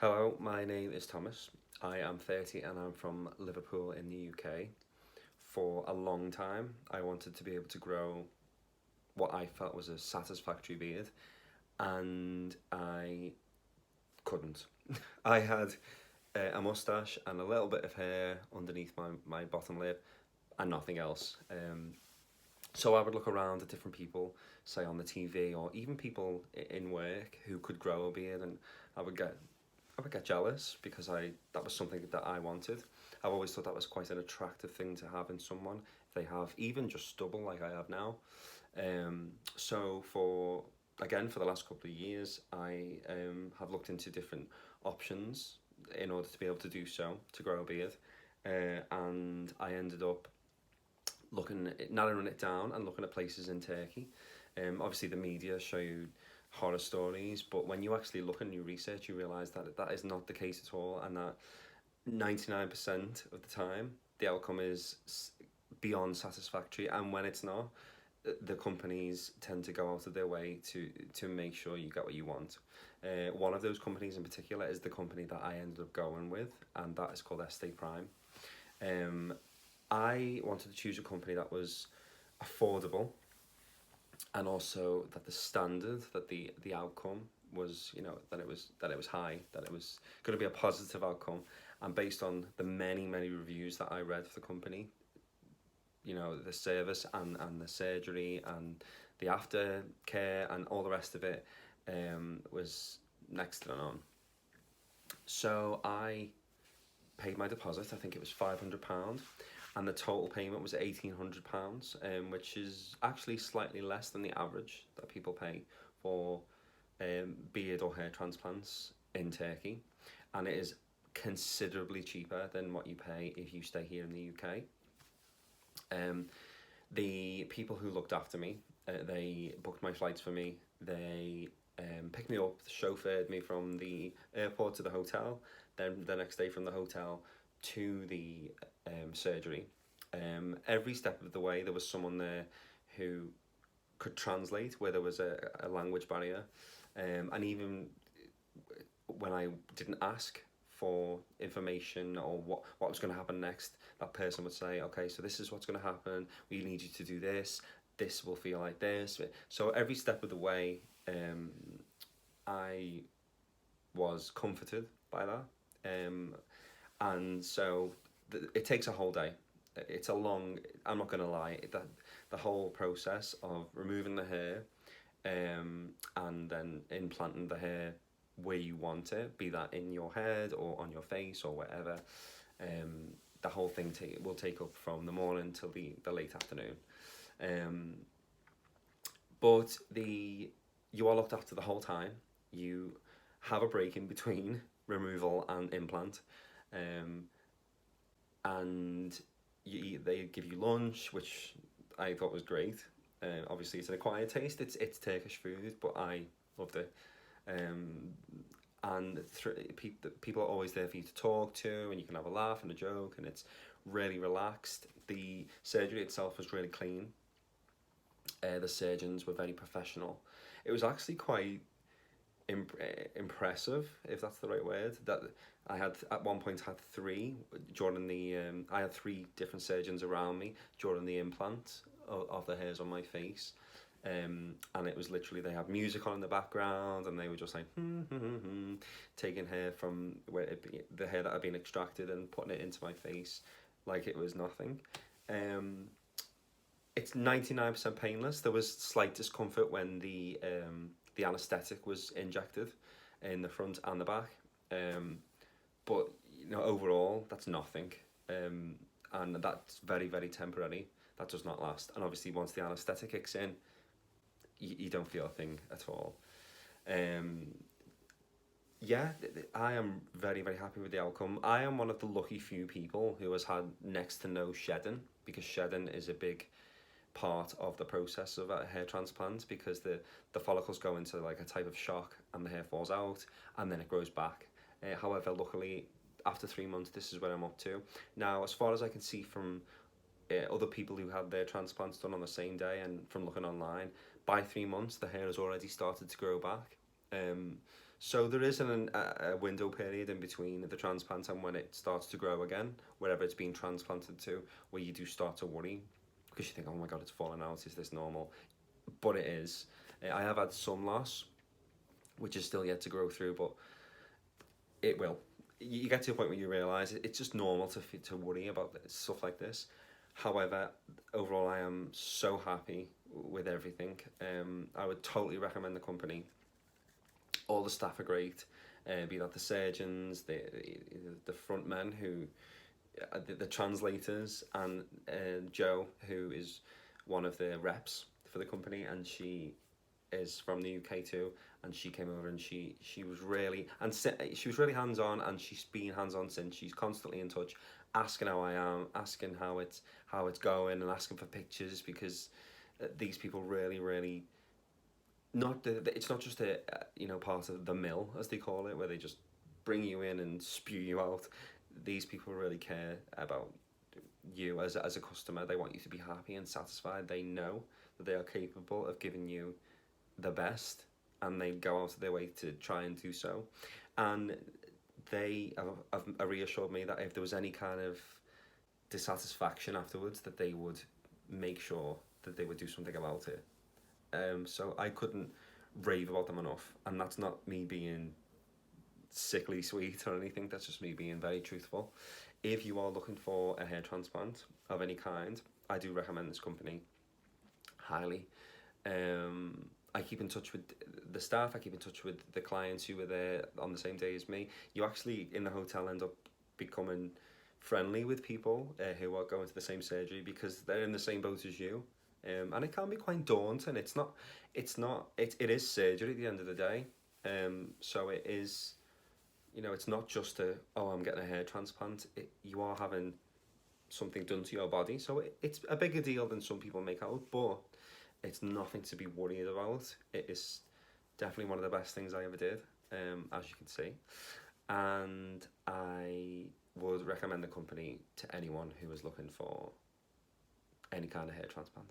Hello, my name is Thomas. I am 30 and I'm from Liverpool in the UK. For a long time, I wanted to be able to grow what I felt was a satisfactory beard, and I couldn't. I had a mustache and a little bit of hair underneath my bottom lip and nothing else. So I would look around at different people, say on the TV or even people in work who could grow a beard, and I would get I would get jealous because that was something that I wanted. I've always thought that was quite an attractive thing to have in someone if they have even just stubble like I have now. So for the last couple of years, I have looked into different options in order to be able to do so to grow a beard, and I ended up narrowing it down and looking at places in Turkey. Obviously, the media show you horror stories, but when you actually look and you research, you realise that that is not the case at all, and that 99% of the time the outcome is beyond satisfactory, and when it's not, the companies tend to go out of their way to make sure you get what you want. One of those companies in particular is the company that I ended up going with, and that is called Estate Prime. Um, I wanted to choose a company that was affordable, and also that the standard, that the outcome was, that it was high, that it was going to be a positive outcome, and based on the many reviews that I read for the company, the service and the surgery and the aftercare and all the rest of it, was next to none. So I paid my deposit. I think it was £500, and the total payment was £1,800, which is actually slightly less than the average that people pay for beard or hair transplants in Turkey, and it is considerably cheaper than what you pay if you stay here in the UK. The people who looked after me, they booked my flights for me. They picked me up, chauffeured me from the airport to the hotel, then the next day from the hotel to the surgery. Every step of the way, there was someone there who could translate where there was a language barrier. And even when I didn't ask for information or what was going to happen next, that person would say, okay, so this is what's going to happen. We need you to do this. This will feel like this. So every step of the way, I was comforted by that. And so it takes a whole day. It's a long, I'm not going to lie, that the whole process of removing the hair, and then implanting the hair where you want it, be that in your head or on your face or wherever, the whole thing will take up from the morning till the late afternoon. But you are looked after the whole time. You have a break in between removal and implant, and they give you lunch, which I thought was great. Obviously, it's an acquired taste. It's Turkish food, but I loved it. And people are always there for you to talk to, and you can have a laugh and a joke, and it's really relaxed. The surgery itself was really clean. The surgeons were very professional. It was actually quite impressive, if that's the right word, that I had at one point had three during the I had three different surgeons around me during the implant of the hairs on my face. And it was literally, they had music on in the background, and they were just like taking hair from the hair that had been extracted and putting it into my face like it was nothing. It's 99% painless. There was slight discomfort when the anaesthetic was injected in the front and the back, but overall that's nothing, and that's very temporary. That does not last, and obviously once the anaesthetic kicks in, you don't feel a thing at all. Yeah, I am very happy with the outcome. I am one of the lucky few people who has had next to no shedding, because shedding is a big part of the process of a hair transplant, because the follicles go into like a type of shock and the hair falls out and then it grows back. However, luckily, after 3 months, this is where I'm up to. Now, as far as I can see from other people who had their transplants done on the same day, and from looking online, by 3 months the hair has already started to grow back. So there is a window period in between the transplant and when it starts to grow again, wherever it's been transplanted to, where you do start to worry because you think, oh my God, it's falling out. Is this normal? But it is. I have had some loss, which is still yet to grow through, but it will. You get to a point where you realise it's just normal to worry about stuff like this. However, overall, I am so happy with everything. I would totally recommend the company. All the staff are great, be that the surgeons, the front men who, the translators, and Joe, who is one of the reps for the company, and she is from the UK too, and she came over and she was really, and she was really hands on, and she's been hands on since. She's constantly in touch, asking how I am, asking how it's going, and asking for pictures because these people really it's not just a part of the mill as they call it, where they just bring you in and spew you out. These people really care about you as a customer. They want you to be happy and satisfied. They know that they are capable of giving you the best, and they go out of their way to try and do so. And they have reassured me that if there was any kind of dissatisfaction afterwards, that they would make sure that they would do something about it. So I couldn't rave about them enough, and that's not me being sickly sweet or anything. That's just me being very truthful. If you are looking for a hair transplant of any kind, I do recommend this company highly. I keep in touch with the staff. I keep in touch with the clients who were there on the same day as me. You actually in the hotel end up becoming friendly with people who are going to the same surgery because they're in the same boat as you. And it can be quite daunting. It is surgery at the end of the day. So it is, it's not just I'm getting a hair transplant. You are having something done to your body. So it's a bigger deal than some people make out, but it's nothing to be worried about. It is definitely one of the best things I ever did, as you can see. And I would recommend the company to anyone who is looking for any kind of hair transplant.